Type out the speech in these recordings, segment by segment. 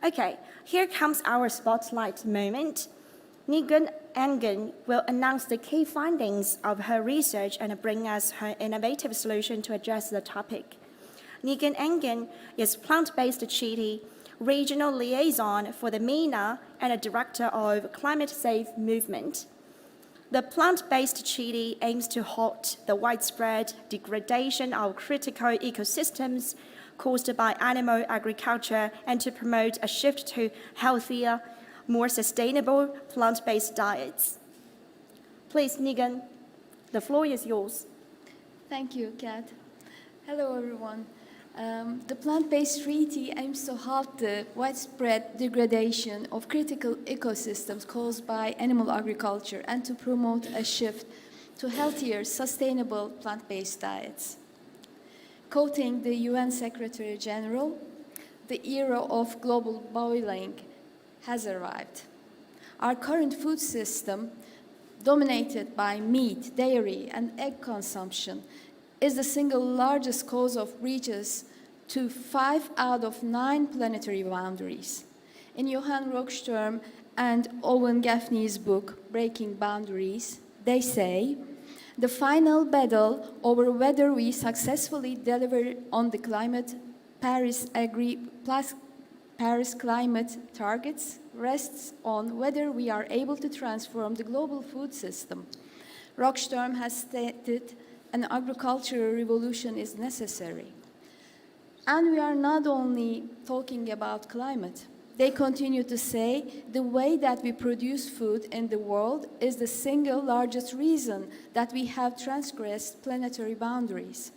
Okay, here comes our spotlight moment. Nilgün Engin will announce the key findings of her research and bring us her innovative solution to address the topic. Nilgün Engin is plant-based treaty, regional liaison for the MENA, and a director of Climate Safe Movement. The plant-based treaty aims to halt the widespread degradation of critical ecosystems caused by animal agriculture and to promote a shift to healthier, more sustainable plant-based diets. Please, Nilgün, the floor is yours. Thank you, Kat. Hello, everyone. The plant-based treaty aims to halt the widespread degradation of critical ecosystems caused by animal agriculture and to promote a shift to healthier, sustainable plant-based diets. Quoting the UN Secretary General, the era of global boiling has arrived. Our current food system, dominated by meat, dairy, and egg consumption, is the single largest cause of breaches to 5 out of 9 planetary boundaries. In Johan Rockström and Owen Gaffney's book, Breaking Boundaries, they say, the final battle over whether we successfully deliver on the Paris climate targets rests on whether we are able to transform the global food system. Rockström has stated an agricultural revolution is necessary. And we are not only talking about climate. They continue to say the way that we produce food in the world is the single largest reason that we have transgressed planetary boundaries.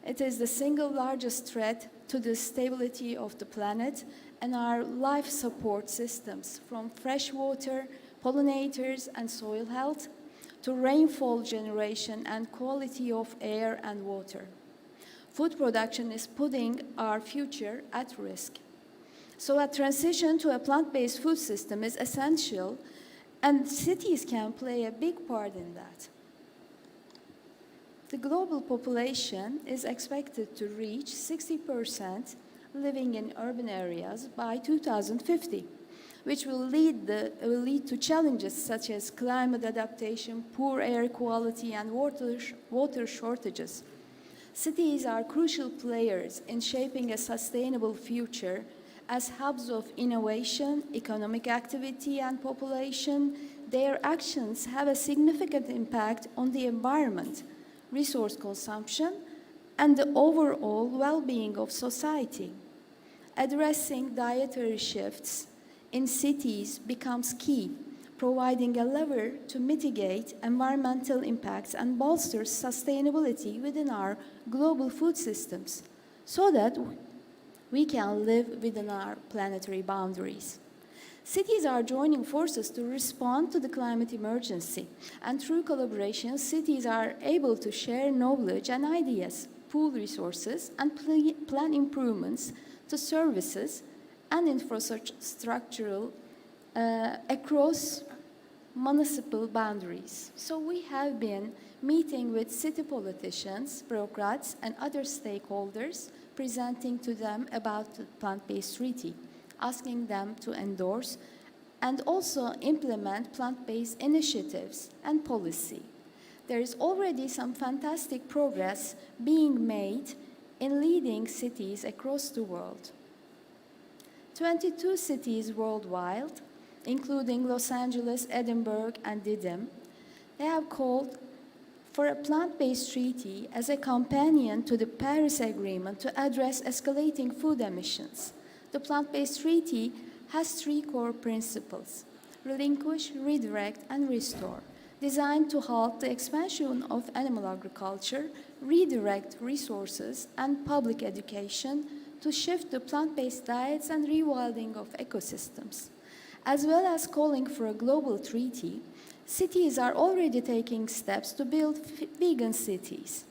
It is the single largest threat to the stability of the planet and our life support systems, from fresh water, pollinators, and soil health, to rainfall generation and quality of air and water. Food production is putting our future at risk. So a transition to a plant-based food system is essential, and cities can play a big part in that. The global population is expected to reach 60% living in urban areas by 2050, which will lead to challenges such as climate adaptation, poor air quality, and water shortages. Cities are crucial players in shaping a sustainable future as hubs of innovation, economic activity, and population. Their actions have a significant impact on the environment, resource consumption, and the overall well-being of society. Addressing dietary shifts in cities becomes key, providing a lever to mitigate environmental impacts and bolster sustainability within our global food systems, so that we can live within our planetary boundaries. Cities are joining forces to respond to the climate emergency, and through collaboration, cities are able to share knowledge and ideas, pool resources, and plan improvements to services and infrastructural across municipal boundaries. So we have been meeting with city politicians, bureaucrats, and other stakeholders, presenting to them about the plant-based treaty, asking them to endorse and also implement plant-based initiatives and policy. There is already some fantastic progress being made in leading cities across the world. 22 cities worldwide, including Los Angeles, Edinburgh, and Didim, they have called for a plant-based treaty as a companion to the Paris Agreement to address escalating food emissions. The plant-based treaty has 3 core principles: relinquish, redirect, and restore, designed to halt the expansion of animal agriculture, redirect resources and public education to shift to plant-based diets and rewilding of ecosystems. As well as calling for a global treaty, cities are already taking steps to build vegan cities.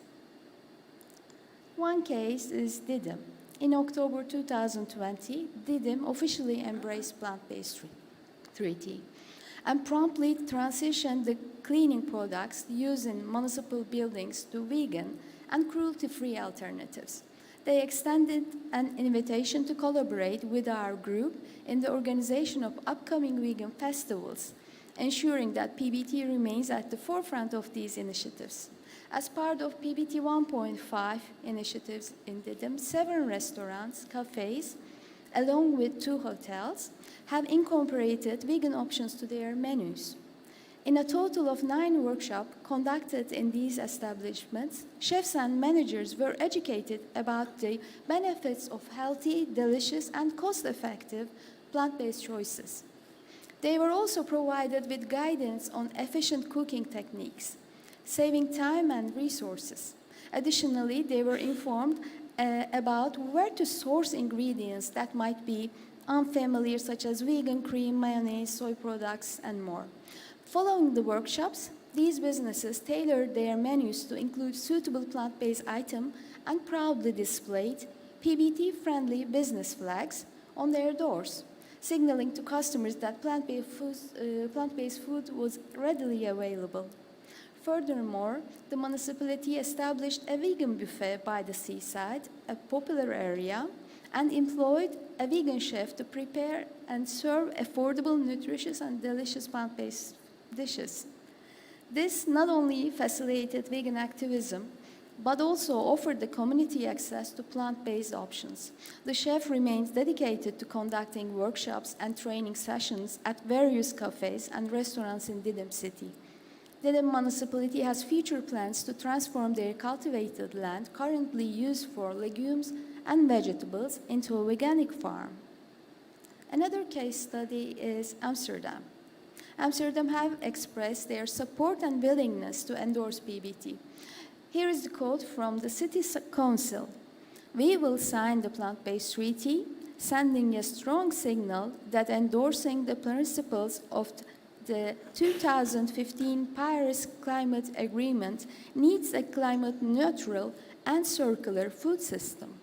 One case is Didim. In October 2020, Didim officially embraced plant-based treaty and promptly transitioned the cleaning products used in municipal buildings to vegan and cruelty-free alternatives. They extended an invitation to collaborate with our group in the organization of upcoming vegan festivals, ensuring that PBT remains at the forefront of these initiatives. As part of PBT 1.5 initiatives in Didim, 7 restaurants, cafes, along with 2 hotels, have incorporated vegan options to their menus. In a total of 9 workshops conducted in these establishments, chefs and managers were educated about the benefits of healthy, delicious, and cost-effective plant-based choices. They were also provided with guidance on efficient cooking techniques, saving time and resources. Additionally, they were informed about where to source ingredients that might be unfamiliar, such as vegan cream, mayonnaise, soy products, and more. Following the workshops, these businesses tailored their menus to include suitable plant-based items and proudly displayed PBT-friendly business flags on their doors, signaling to customers that plant-based food was readily available. Furthermore, the municipality established a vegan buffet by the seaside, a popular area, and employed a vegan chef to prepare and serve affordable, nutritious, and delicious plant-based dishes. This not only facilitated vegan activism, but also offered the community access to plant-based options. The chef remains dedicated to conducting workshops and training sessions at various cafes and restaurants in Didim city. Didim municipality has future plans to transform their cultivated land currently used for legumes and vegetables into a veganic farm. Another case study is Amsterdam. Amsterdam have expressed their support and willingness to endorse PBT. Here is the quote from the City Council. "We will sign the plant-based treaty, sending a strong signal that endorsing the principles of the 2015 Paris Climate Agreement needs a climate-neutral and circular food system."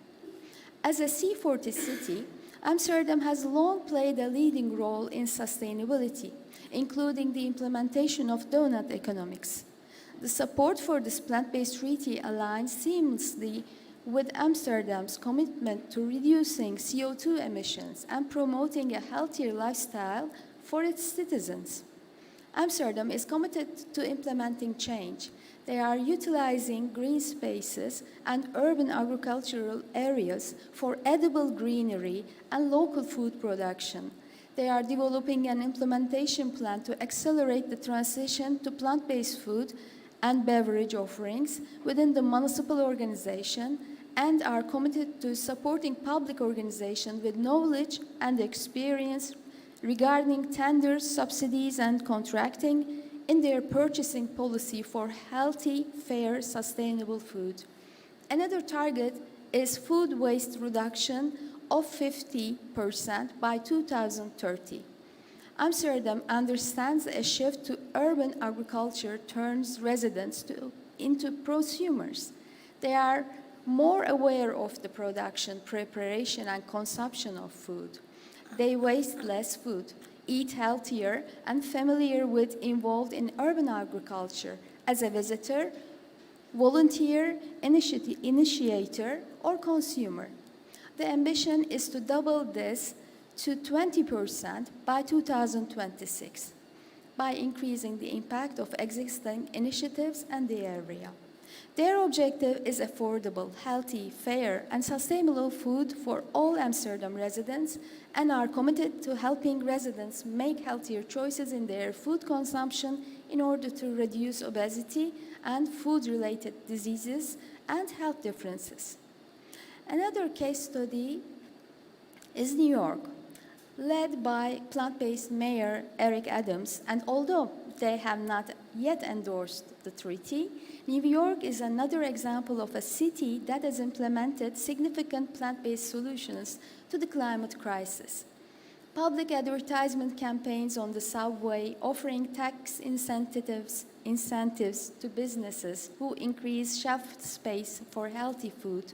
As a C40 city, Amsterdam has long played a leading role in sustainability, including the implementation of donut economics. The support for this plant-based treaty aligns seamlessly with Amsterdam's commitment to reducing CO2 emissions and promoting a healthier lifestyle for its citizens. Amsterdam is committed to implementing change. They are utilizing green spaces and urban agricultural areas for edible greenery and local food production. They are developing an implementation plan to accelerate the transition to plant-based food and beverage offerings within the municipal organization and are committed to supporting public organizations with knowledge and experience regarding tenders, subsidies, and contracting in their purchasing policy for healthy, fair, sustainable food. Another target is food waste reduction of 50% by 2030. Amsterdam understands a shift to urban agriculture turns residents into prosumers. They are more aware of the production, preparation, and consumption of food. They waste less food, eat healthier, and familiar with involved in urban agriculture as a visitor, volunteer, initiator, or consumer. The ambition is to double this to 20% by 2026 by increasing the impact of existing initiatives in the area. Their objective is affordable, healthy, fair, and sustainable food for all Amsterdam residents and are committed to helping residents make healthier choices in their food consumption in order to reduce obesity and food-related diseases and health differences. Another case study is New York, led by plant-based Mayor Eric Adams, and although they have not yet endorsed the treaty, New York is another example of a city that has implemented significant plant-based solutions to the climate crisis. Public advertisement campaigns on the subway offering tax incentives to businesses who increase shelf space for healthy food,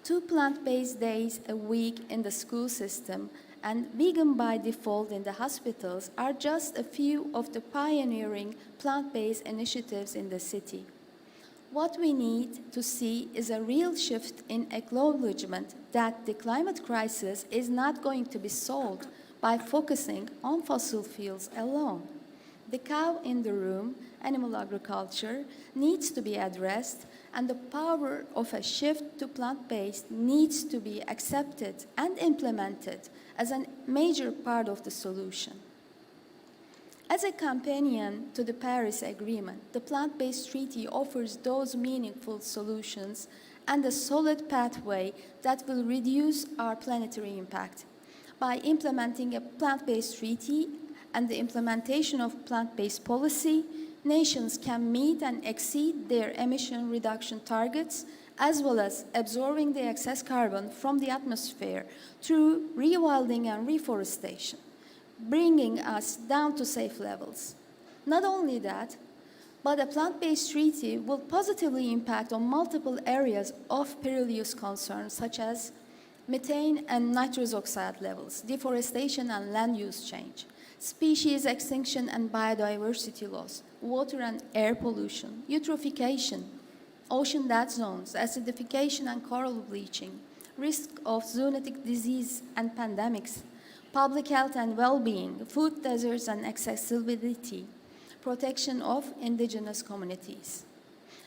2 plant-based days a week in the school system, and vegan by default in the hospitals are just a few of the pioneering plant-based initiatives in the city. What we need to see is a real shift in acknowledgement that the climate crisis is not going to be solved by focusing on fossil fuels alone. The cow in the room, animal agriculture, needs to be addressed, and the power of a shift to plant-based needs to be accepted and implemented as a major part of the solution. As a companion to the Paris Agreement, the plant-based treaty offers those meaningful solutions and a solid pathway that will reduce our planetary impact. By implementing a plant-based treaty and the implementation of plant-based policy, nations can meet and exceed their emission reduction targets, as well as absorbing the excess carbon from the atmosphere through rewilding and reforestation, bringing us down to safe levels. Not only that, but a plant-based treaty will positively impact on multiple areas of perilous concern, such as methane and nitrous oxide levels, deforestation and land use change, species extinction and biodiversity loss, water and air pollution, eutrophication, ocean dead zones, acidification and coral bleaching, risk of zoonotic disease and pandemics, public health and well-being, food deserts and accessibility, protection of indigenous communities.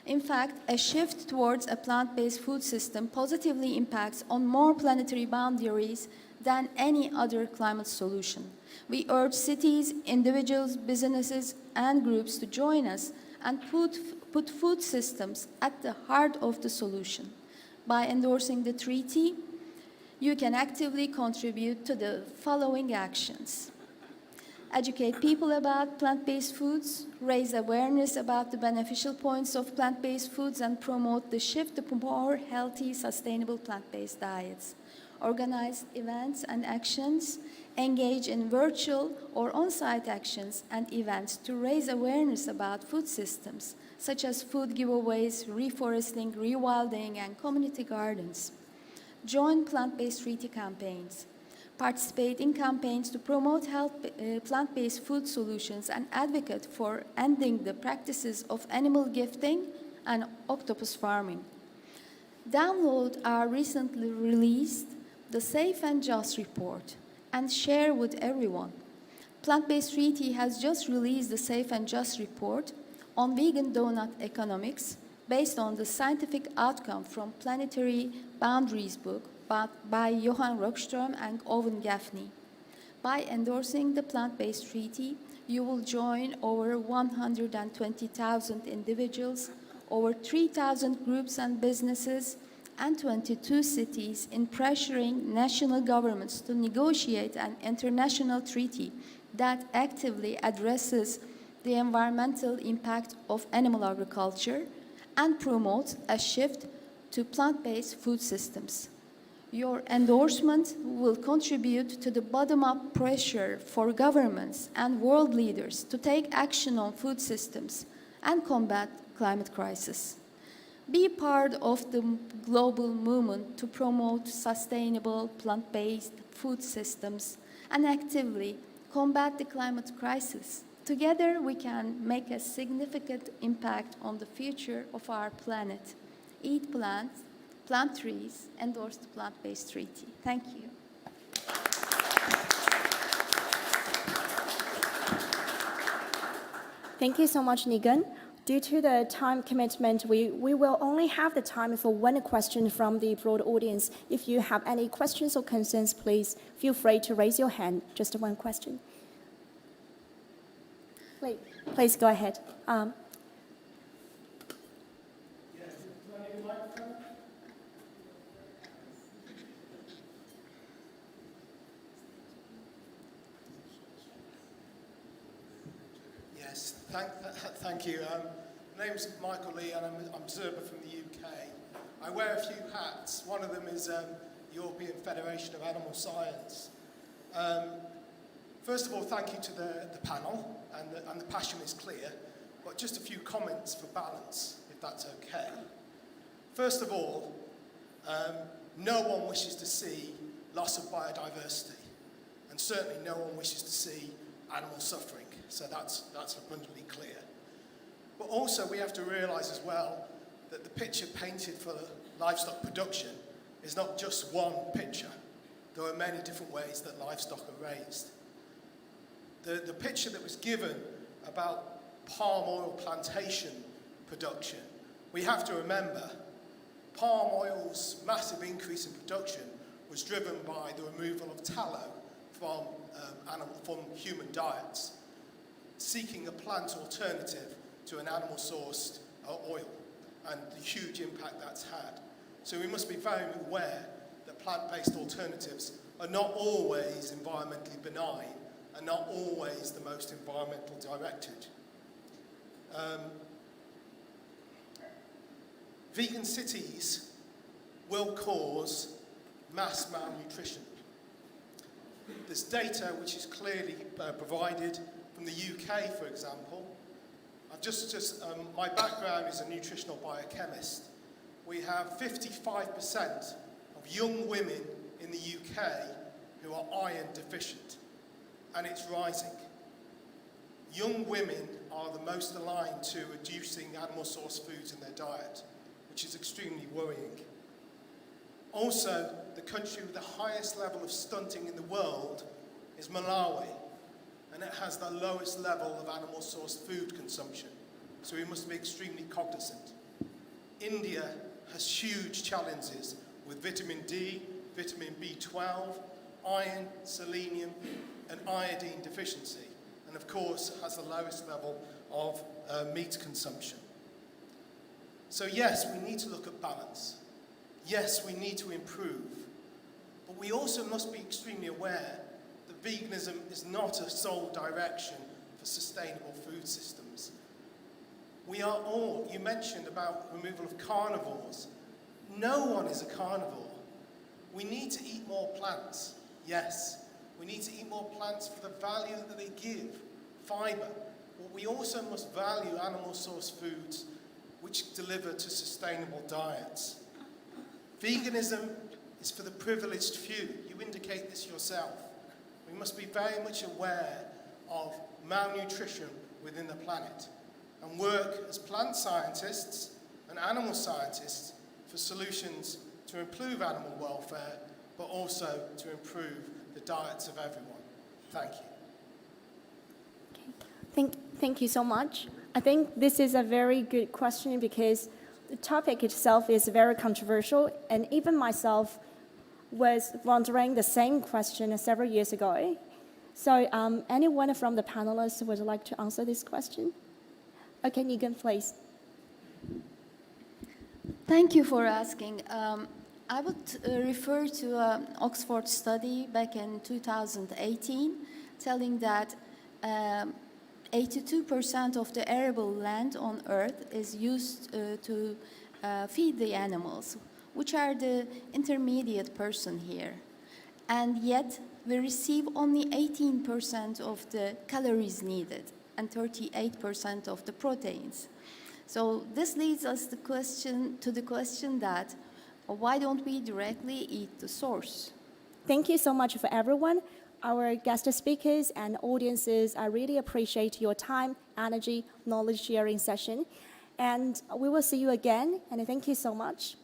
In fact, a shift towards a plant-based food system positively impacts on more planetary boundaries than any other climate solution. We urge cities, individuals, businesses, and groups to join us and put food systems at the heart of the solution. By endorsing the treaty, you can actively contribute to the following actions: educate people about plant-based foods, raise awareness about the beneficial points of plant-based foods, and promote the shift to more healthy, sustainable plant-based diets. Organize events and actions, engage in virtual or on-site actions and events to raise awareness about food systems, such as food giveaways, reforesting, rewilding, and community gardens. Join plant-based treaty campaigns. Participate in campaigns to promote plant-based food solutions and advocate for ending the practices of animal gifting and octopus farming. Download our recently released The Safe and Just report and share with everyone. Plant-Based Treaty has just released the Safe and Just report on vegan donut economics based on the scientific outcome from Planetary Boundaries book by Johan Rockström and Owen Gaffney. By endorsing the Plant-Based Treaty, you will join over 120,000 individuals, over 3,000 groups and businesses, and 22 cities in pressuring national governments to negotiate an international treaty that actively addresses the environmental impact of animal agriculture and promotes a shift to plant-based food systems. Your endorsement will contribute to the bottom-up pressure for governments and world leaders to take action on food systems and combat climate crisis. Be part of the global movement to promote sustainable plant-based food systems and actively combat the climate crisis. Together, we can make a significant impact on the future of our planet. Eat plants, plant trees, endorse the Plant-Based Treaty. Thank you. Thank you so much, Nilgün. Due to the time commitment, we will only have the time for one question from the broad audience. If you have any questions or concerns, please feel free to raise your hand. Just one question. Please go ahead. Yes, thank you. My name's Michael Lee and I'm an observer from the UK. I wear a few hats. One of them is European Federation of Animal Science. First of all, thank you to the panel, and the passion is clear, but just a few comments for balance, if that's okay. First of all, no one wishes to see loss of biodiversity, and certainly no one wishes to see animal suffering, so that's abundantly clear. But also we have to realise as well that the picture painted for livestock production is not just one picture. There are many different ways that livestock are raised. The picture that was given about palm oil plantation production, we have to remember palm oil's massive increase in production was driven by the removal of tallow from human diets, seeking a plant alternative to an animal-sourced oil, and the huge impact that's had. So we must be very aware that plant-based alternatives are not always environmentally benign and not always the most environmentally directed. Vegan cities will cause mass malnutrition. There's data which is clearly provided from the UK, for example. My background is a nutritional biochemist. We have 55% of young women in the UK who are iron deficient, and it's rising. Young women are the most aligned to reducing animal-sourced foods in their diet, which is extremely worrying. Also, the country with the highest level of stunting in the world is Malawi, and it has the lowest level of animal-sourced food consumption, so we must be extremely cognizant. India has huge challenges with vitamin D, vitamin B12, iron, selenium, and iodine deficiency, and of course has the lowest level of meat consumption. So yes, we need to look at balance. Yes, we need to improve, but we also must be extremely aware that veganism is not a sole direction for sustainable food systems. We are all, you mentioned about removal of carnivores. No one is a carnivore. We need to eat more plants, yes. We need to eat more plants for the value that they give, fibre. But we also must value animal-sourced foods which deliver to sustainable diets. Veganism is for the privileged few. You indicate this yourself. We must be very much aware of malnutrition within the planet and work as plant scientists and animal scientists for solutions to improve animal welfare, but also to improve the diets of everyone. Thank you. Okay. Thank you so much. I think this is a very good question because the topic itself is very controversial, and even myself was wondering the same question several years ago. So anyone from the panelists would like to answer this question? Okay, Nilgün, please. Thank you for asking. I would refer to an Oxford study back in 2018 telling that 82% of the arable land on Earth is used to feed the animals, which are the intermediate person here. And yet, we receive only 18% of the calories needed and 38% of the proteins. So this leads us to the question that why don't we directly eat the source? Thank you so much for everyone. Our guest speakers and audiences, I really appreciate your time, energy, knowledge sharing session. And we will see you again, and thank you so much.